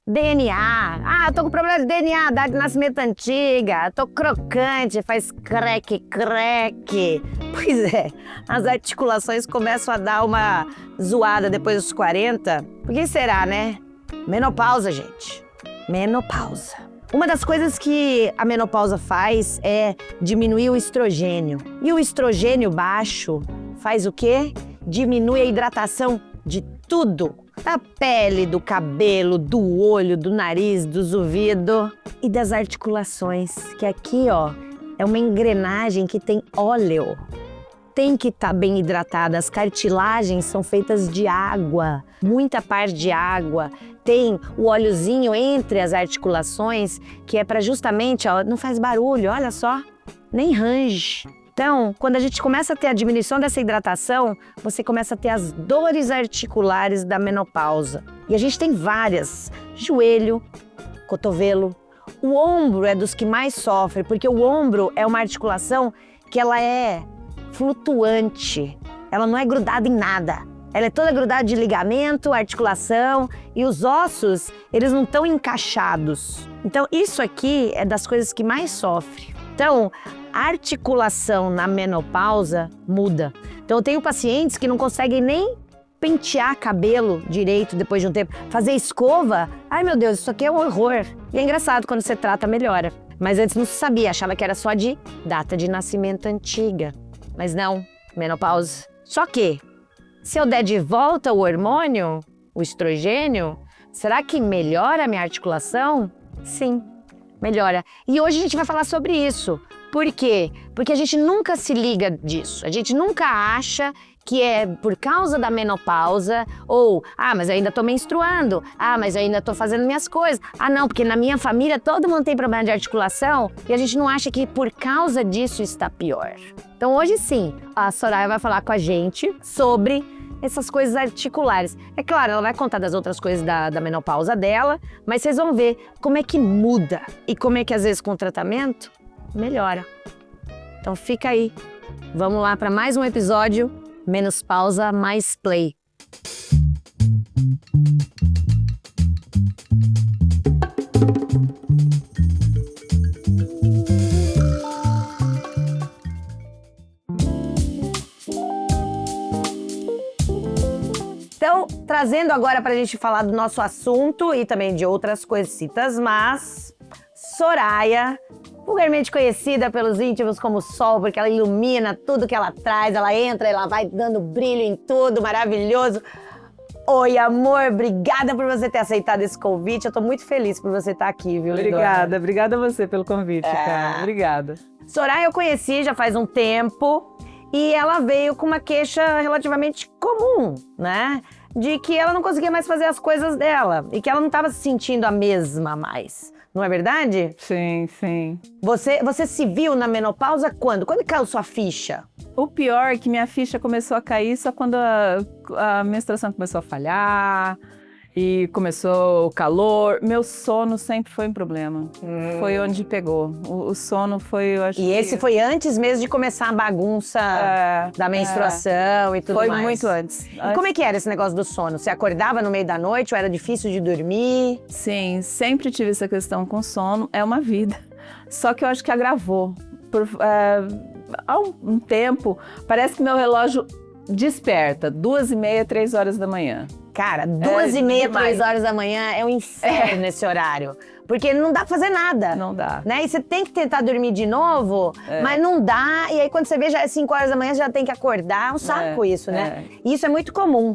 DNA. Ah, eu tô com problema de DNA, data de nascimento antiga. Tô crocante, faz creque, creque. Pois é, as articulações começam a dar uma zoada depois dos 40. Por que será, né? Menopausa, gente. Menopausa. Uma das coisas que a menopausa faz é diminuir o estrogênio. E o estrogênio baixo faz o quê? Diminui a hidratação de tudo. Da pele, do cabelo, do olho, do nariz, dos ouvidos e das articulações. Que aqui, ó, é uma engrenagem que tem óleo. Tem que estar bem hidratada. As cartilagens são feitas de água, muita parte de água. Tem o óleozinho entre as articulações, que é para justamente, ó, não faz barulho, olha só, nem range. Então, quando a gente começa a ter a diminuição dessa hidratação, você começa a ter as dores articulares da menopausa. E a gente tem várias: joelho, cotovelo. O ombro é dos que mais sofre, porque o ombro é uma articulação que ela é flutuante. Ela não é grudada em nada. Ela é toda grudada de ligamento, articulação, e os ossos, eles não estão encaixados. Então, isso aqui é das coisas que mais sofre. Então, a articulação na menopausa muda. Então, eu tenho pacientes que não conseguem nem pentear cabelo direito depois de um tempo. Fazer escova, ai meu Deus, isso aqui é um horror. E é engraçado, quando você trata, melhora. Mas antes não se sabia, achava que era só de data de nascimento antiga. Mas não, menopausa. Só que, se eu der de volta o hormônio, o estrogênio, será que melhora a minha articulação? Sim, melhora. E hoje a gente vai falar sobre isso. Por quê? Porque a gente nunca se liga disso. A gente nunca acha que é por causa da menopausa, ou, mas eu ainda tô menstruando, mas eu ainda tô fazendo minhas coisas. Não, porque na minha família todo mundo tem problema de articulação e a gente não acha que por causa disso está pior. Então hoje sim, a Soraya vai falar com a gente sobre essas coisas articulares. É claro, ela vai contar das outras coisas da menopausa dela, mas vocês vão ver como é que muda e como é que às vezes com o tratamento melhora. Então fica aí. Vamos lá para mais um episódio. Menos pausa, mais play. Então, trazendo agora para a gente falar do nosso assunto e também de outras coisitas, mas Soraya, vulgarmente conhecida pelos íntimos como Sol, porque ela ilumina tudo que ela traz, ela entra, ela vai dando brilho em tudo, maravilhoso. Oi, amor, obrigada por você ter aceitado esse convite, eu tô muito feliz por você estar aqui, viu, Lidona? Obrigada a você pelo convite, cara, obrigada. Soraya eu conheci já faz um tempo e ela veio com uma queixa relativamente comum, né? De que ela não conseguia mais fazer as coisas dela e que ela não estava se sentindo a mesma mais. Não é verdade? Sim, sim. Você se viu na menopausa quando? Quando caiu sua ficha? O pior é que minha ficha começou a cair só quando a menstruação começou a falhar e começou o calor. Meu sono sempre foi um problema. Foi onde pegou. O sono foi, eu acho. E esse foi antes mesmo de começar a bagunça da menstruação e tudo mais? Foi muito antes. E como é que era esse negócio do sono? Você acordava no meio da noite ou era difícil de dormir? Sim, sempre tive essa questão com sono. É uma vida. Só que eu acho que agravou. Há um tempo, parece que meu relógio desperta 2h30, 3 horas da manhã. Cara, 2h30, 3 horas da manhã é um inferno nesse horário. Porque não dá pra fazer nada. Não dá. Né? E você tem que tentar dormir de novo, mas não dá. E aí quando você vê já é 5 horas da manhã, você já tem que acordar. É um saco isso, né? E isso é muito comum.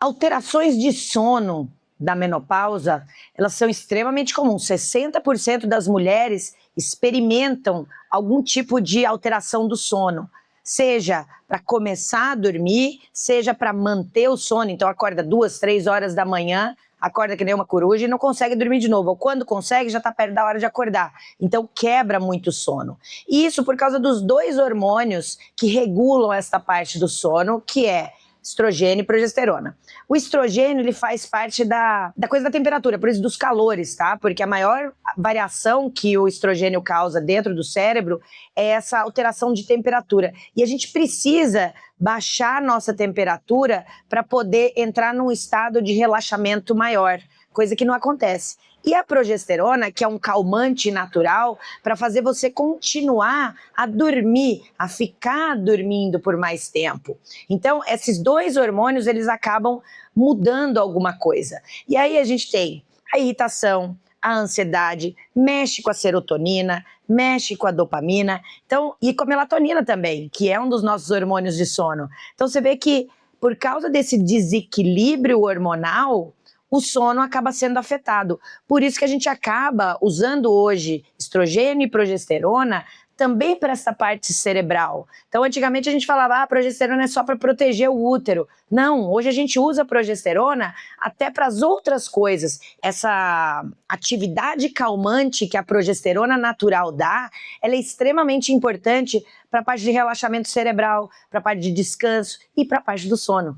Alterações de sono da menopausa, elas são extremamente comuns. 60% das mulheres experimentam algum tipo de alteração do sono. Seja para começar a dormir, seja para manter o sono. Então acorda 2, 3 horas da manhã, acorda que nem uma coruja e não consegue dormir de novo. Ou quando consegue, já está perto da hora de acordar. Então quebra muito o sono. E isso por causa dos 2 hormônios que regulam essa parte do sono, que é estrogênio e progesterona. O estrogênio, ele faz parte da coisa da temperatura, por isso dos calores, tá? Porque a maior variação que o estrogênio causa dentro do cérebro é essa alteração de temperatura. E a gente precisa baixar a nossa temperatura para poder entrar num estado de relaxamento maior, coisa que não acontece. E a progesterona, que é um calmante natural para fazer você continuar a dormir, a ficar dormindo por mais tempo. Então, esses dois hormônios, eles acabam mudando alguma coisa. E aí a gente tem a irritação, a ansiedade, mexe com a serotonina, mexe com a dopamina, então, e com a melatonina também, que é um dos nossos hormônios de sono. Então, você vê que, por causa desse desequilíbrio hormonal, o sono acaba sendo afetado. Por isso que a gente acaba usando hoje estrogênio e progesterona também para essa parte cerebral. Então, antigamente a gente falava, a progesterona é só para proteger o útero. Não, hoje a gente usa a progesterona até para as outras coisas. Essa atividade calmante que a progesterona natural dá, ela é extremamente importante para a parte de relaxamento cerebral, para a parte de descanso e para a parte do sono.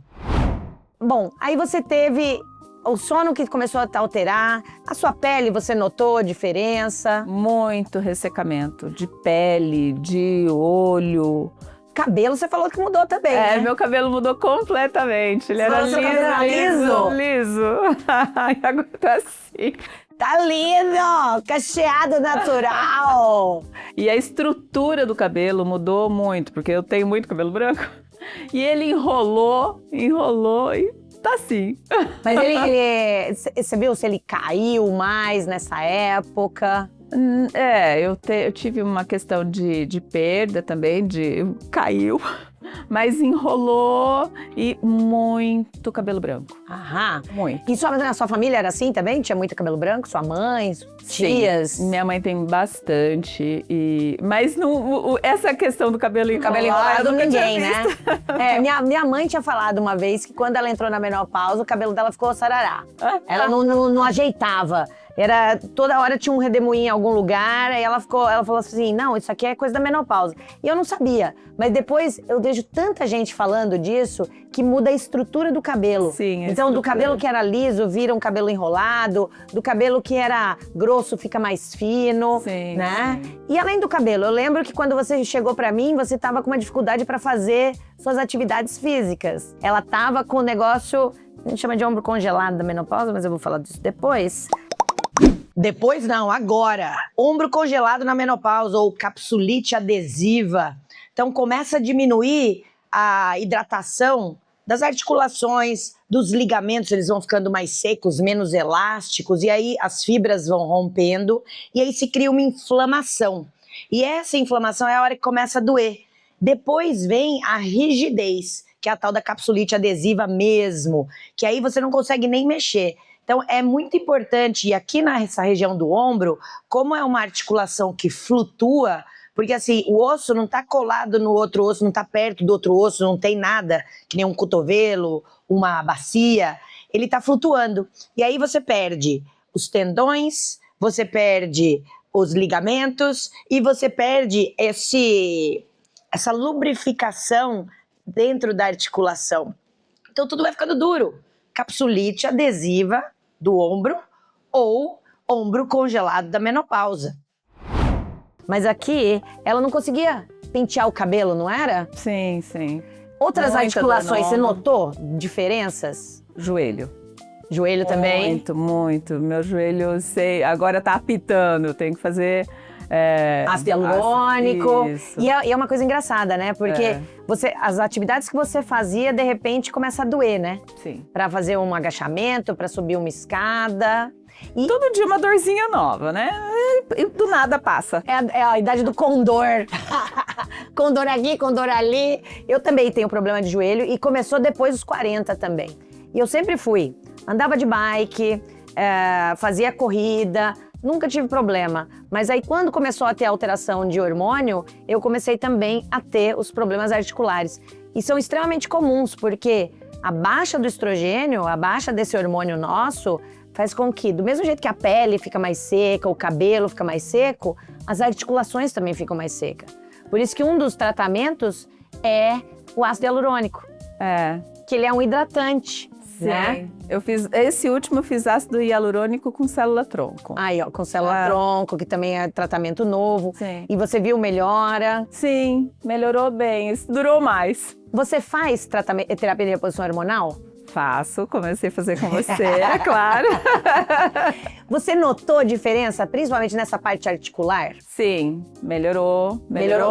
Bom, aí você teve o sono que começou a alterar, a sua pele, você notou diferença? Muito ressecamento de pele, de olho. Cabelo, você falou que mudou também, né? Meu cabelo mudou completamente. Ele era Seu cabelo era liso? Liso. E agora tá assim. Tá lindo! Cacheado natural! E a estrutura do cabelo mudou muito, porque eu tenho muito cabelo branco. E ele enrolou e tá assim. Mas você viu se ele caiu mais nessa época? Eu tive uma questão de perda também, caiu, mas enrolou e muito cabelo branco. Aham. Muito. E na sua família era assim também? Tinha muito cabelo branco? Sua mãe, tias? Sim, minha mãe tem bastante, mas essa questão do cabelo enrolado ninguém, né? É. Minha mãe tinha falado uma vez que quando ela entrou na menopausa, o cabelo dela ficou sarará. Ela não ajeitava. Toda hora tinha um redemoinho em algum lugar, aí ela falou assim, não, isso aqui é coisa da menopausa. E eu não sabia, mas depois eu vejo tanta gente falando disso que muda a estrutura do cabelo. Sim, então, do cabelo que era liso, vira um cabelo enrolado, do cabelo que era grosso, fica mais fino, sim, né? Sim. E além do cabelo, eu lembro que quando você chegou pra mim, você tava com uma dificuldade pra fazer suas atividades físicas. Ela tava com o negócio, a gente chama de ombro congelado da menopausa, mas eu vou falar disso depois. Depois não, agora. Ombro congelado na menopausa ou capsulite adesiva. Então começa a diminuir a hidratação das articulações, dos ligamentos, eles vão ficando mais secos, menos elásticos, e aí as fibras vão rompendo, e aí se cria uma inflamação. E essa inflamação é a hora que começa a doer. Depois vem a rigidez, que é a tal da capsulite adesiva mesmo, que aí você não consegue nem mexer. Então, é muito importante, e aqui nessa região do ombro, como é uma articulação que flutua, porque assim, o osso não está colado no outro osso, não está perto do outro osso, não tem nada, que nem um cotovelo, uma bacia, ele está flutuando. E aí você perde os tendões, você perde os ligamentos e você perde essa lubrificação dentro da articulação. Então, tudo vai ficando duro. Capsulite adesiva do ombro ou ombro congelado da menopausa. Mas aqui, ela não conseguia pentear o cabelo, não era? Sim, sim. Outras articulações, você notou diferenças? Joelho. Joelho também? Muito, muito. Meu joelho, agora tá apitando, tenho que fazer... ácido hialurônico. Isso. E é uma coisa engraçada, né? Porque as atividades que você fazia, de repente, começa a doer, né? Sim. Pra fazer um agachamento, pra subir uma escada. E todo dia uma dorzinha nova, né? E do nada passa. É a idade do condor. Condor aqui, condor ali. Eu também tenho problema de joelho e começou depois dos 40 também. E eu sempre fui. Andava de bike, fazia corrida, nunca tive problema. Mas aí quando começou a ter alteração de hormônio, eu comecei também a ter os problemas articulares. E são extremamente comuns, porque a baixa do estrogênio, a baixa desse hormônio nosso, faz com que, do mesmo jeito que a pele fica mais seca, o cabelo fica mais seco, as articulações também ficam mais secas. Por isso que um dos tratamentos é o ácido hialurônico. Que ele é um hidratante. Sim. Né? Esse último eu fiz ácido hialurônico com célula-tronco. Aí, ó, com célula-tronco, que também é tratamento novo. Sim. E você viu melhora? Sim, melhorou bem. Isso durou mais. Você faz terapia de reposição hormonal? Faço, comecei a fazer com você, é claro. Você notou diferença, principalmente nessa parte articular? Sim, melhorou.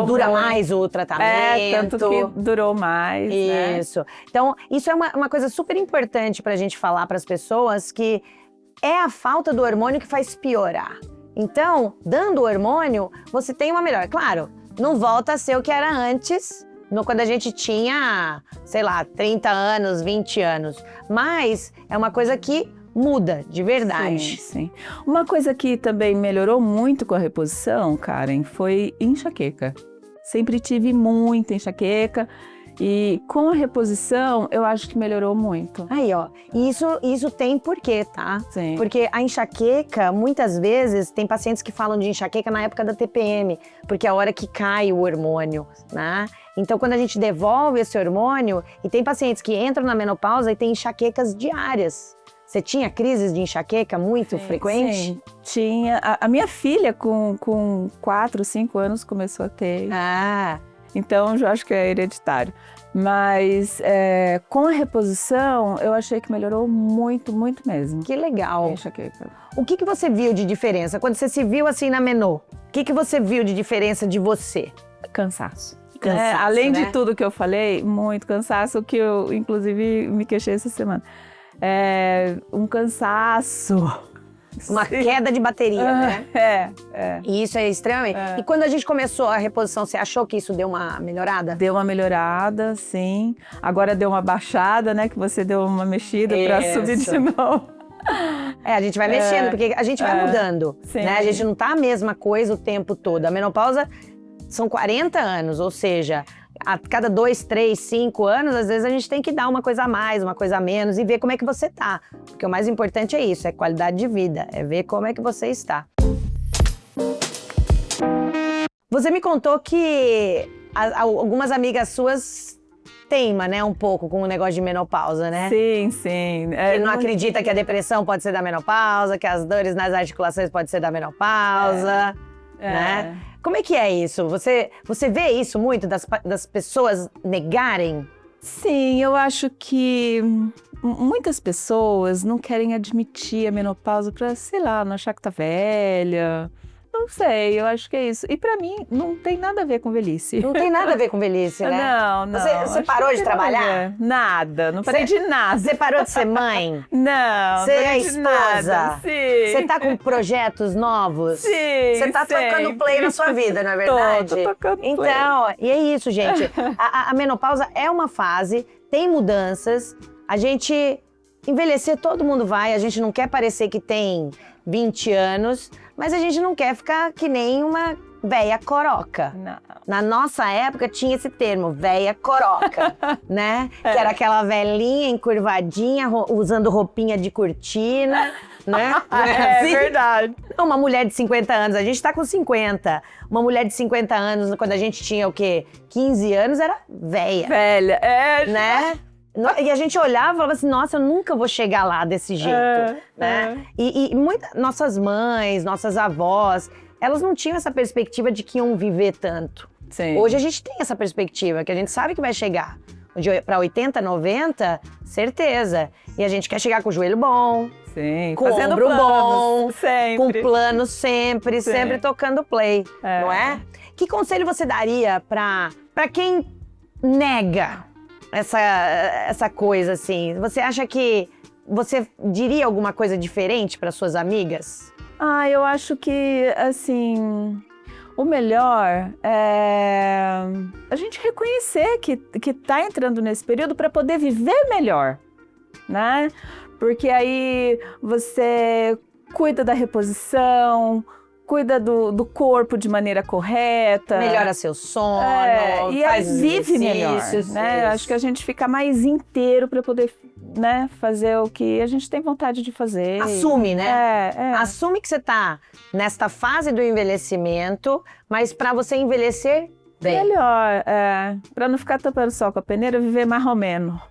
Dura muito. mais o tratamento. Tanto que durou mais, né? Isso. Então, isso é uma coisa super importante pra gente falar pras pessoas, que é a falta do hormônio que faz piorar. Então, dando o hormônio, você tem uma melhora. Claro, não volta a ser o que era antes, quando a gente tinha, sei lá, 30 anos, 20 anos. Mas é uma coisa que muda, de verdade. Sim. Uma coisa que também melhorou muito com a reposição, Karen, foi enxaqueca. Sempre tive muita enxaqueca. E com a reposição, eu acho que melhorou muito. Aí, ó, isso tem porquê, tá? Sim. Porque a enxaqueca, muitas vezes, tem pacientes que falam de enxaqueca na época da TPM, porque é a hora que cai o hormônio, né? Então, quando a gente devolve esse hormônio, e tem pacientes que entram na menopausa e têm enxaquecas diárias. Você tinha crises de enxaqueca muito frequente? Sim, tinha. A minha filha, com 4, 5 anos, começou a ter. Ah, Então, eu acho que é hereditário. Mas com a reposição, eu achei que melhorou muito, muito mesmo. que legal. Enxaqueca. O que você viu de diferença? Quando você se viu assim na menô, o que você viu de diferença de você? Cansaço. Cansaço, Além né? de tudo que eu falei, muito cansaço, que eu, inclusive, me queixei essa semana. Um cansaço. Uma queda de bateria, né? E isso é extremamente... E quando a gente começou a reposição, você achou que isso deu uma melhorada? Deu uma melhorada, sim. Agora deu uma baixada, né? Que você deu uma mexida para subir de novo. A gente vai mexendo, porque a gente vai mudando, sim. né? A gente não tá a mesma coisa o tempo todo. A menopausa são 40 anos, ou seja, a cada 2, 3, 5 anos, às vezes a gente tem que dar uma coisa a mais, uma coisa a menos e ver como é que você tá. Porque o mais importante é isso, é qualidade de vida, é ver como é que você está. Você me contou que algumas amigas suas teimam, né, um pouco com o negócio de menopausa, né? Sim, sim. Que não acredita que a depressão pode ser da menopausa, que as dores nas articulações podem ser da menopausa, né? Como é que é isso? Você vê isso muito, das pessoas negarem? Sim, eu acho que muitas pessoas não querem admitir a menopausa para, sei lá, não achar que tá velha. Não sei, eu acho que é isso. E pra mim, não tem nada a ver com velhice. Não tem nada a ver com velhice, né? Não. Você parou de trabalhar? Nada, não parei de nada. Você parou de ser mãe? Não, Você é parei de esposa? nada. Sim. Você tá com projetos novos? Sim, Você tá tocando play na sua vida, não é verdade? Tô tocando play. Então, e é isso, gente. A menopausa é uma fase, tem mudanças. A gente envelhecer, todo mundo vai. A gente não quer parecer que tem 20 anos, mas a gente não quer ficar que nem uma véia coroca. Não. Na nossa época tinha esse termo, véia coroca, né? Que era aquela velhinha encurvadinha, usando roupinha de cortina, né? É verdade. Uma mulher de 50 anos, a gente tá com 50. Uma mulher de 50 anos, quando a gente tinha o quê? 15 anos, era véia. Velha, Né? E a gente olhava e falava assim, nossa, eu nunca vou chegar lá desse jeito, né? E nossas mães, nossas avós, elas não tinham essa perspectiva de que iam viver tanto. Sim. Hoje a gente tem essa perspectiva, que a gente sabe que vai chegar. Para 80, 90, certeza. E a gente quer chegar com o joelho bom, Sim, com o fazendo ombro planos, bom, sempre. com plano sempre, Sim. sempre tocando play, não é? Que conselho você daria para quem nega essa coisa, assim? Você acha que você diria alguma coisa diferente para suas amigas? Eu acho que, assim, o melhor é a gente reconhecer que tá entrando nesse período para poder viver melhor, né? Porque aí você cuida da reposição, cuida do corpo de maneira correta. Melhora seu sono, e faz aí vive melhor, exercícios, né? isso. Acho que a gente fica mais inteiro para poder, né, fazer o que a gente tem vontade de fazer. Assume, né? É. Assume que você tá nesta fase do envelhecimento, mas para você envelhecer bem. Melhor, para não ficar tampando sol com a peneira, viver marromeno.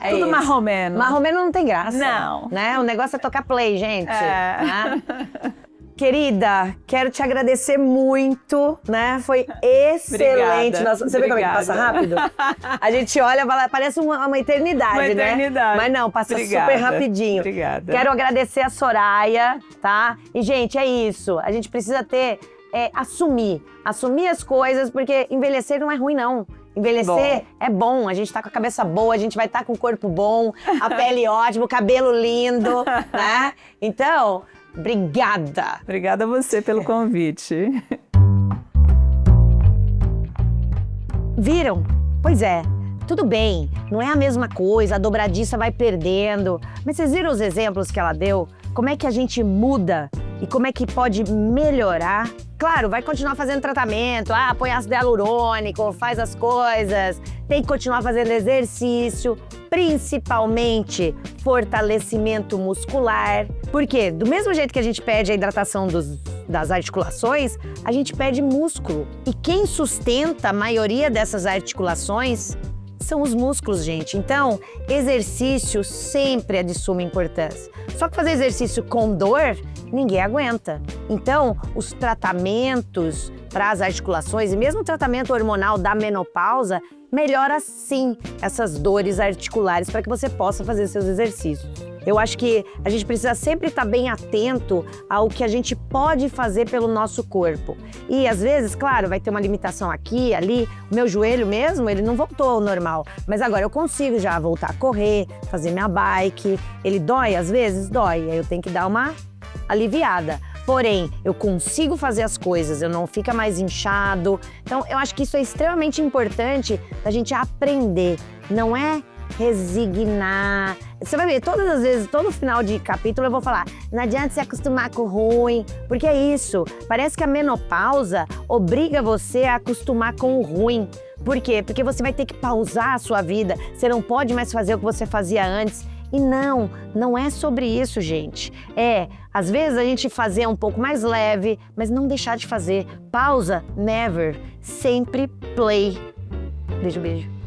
É Tudo isso. marromeno. Marromeno não tem graça. Não. Né? O negócio é tocar play, gente. Né? Querida, quero te agradecer muito, né? Foi excelente. Obrigada. Você vê como é que passa rápido? A gente olha, parece uma eternidade, né? Mas não, passa super rapidinho. Obrigada. Quero agradecer a Soraya, tá? E, gente, é isso. A gente precisa assumir as coisas, porque envelhecer não é ruim, não. Envelhecer é bom, a gente tá com a cabeça boa, a gente vai estar com o corpo bom, a pele ótima, o cabelo lindo, né? Então, obrigada. Obrigada a você pelo convite. Viram? Pois é, tudo bem, não é a mesma coisa, a dobradiça vai perdendo. Mas vocês viram os exemplos que ela deu? Como é que a gente muda e como é que pode melhorar? Claro, vai continuar fazendo tratamento, põe ácido hialurônico, faz as coisas, tem que continuar fazendo exercício, principalmente fortalecimento muscular. Por quê? Do mesmo jeito que a gente perde a hidratação das articulações, a gente perde músculo. E quem sustenta a maioria dessas articulações são os músculos, gente. Então, exercício sempre é de suma importância. Só que fazer exercício com dor, ninguém aguenta. Então, os tratamentos para as articulações e mesmo o tratamento hormonal da menopausa melhora sim essas dores articulares para que você possa fazer seus exercícios. Eu acho que a gente precisa sempre estar bem atento ao que a gente pode fazer pelo nosso corpo. E às vezes, claro, vai ter uma limitação aqui, ali. O meu joelho mesmo, ele não voltou ao normal. Mas agora eu consigo já voltar a correr, fazer minha bike. Ele dói às vezes? Dói. Aí eu tenho que dar uma aliviada. Porém, eu consigo fazer as coisas, eu não fica mais inchado. Então, eu acho que isso é extremamente importante da gente aprender. Não é resignar. Você vai ver, todas as vezes, todo final de capítulo eu vou falar, não adianta se acostumar com o ruim, porque é isso. Parece que a menopausa obriga você a acostumar com o ruim. Por quê? Porque você vai ter que pausar a sua vida, você não pode mais fazer o que você fazia antes. E não é sobre isso, gente. Às vezes a gente fazer um pouco mais leve, mas não deixar de fazer. Pausa, never. Sempre play. Beijo, beijo.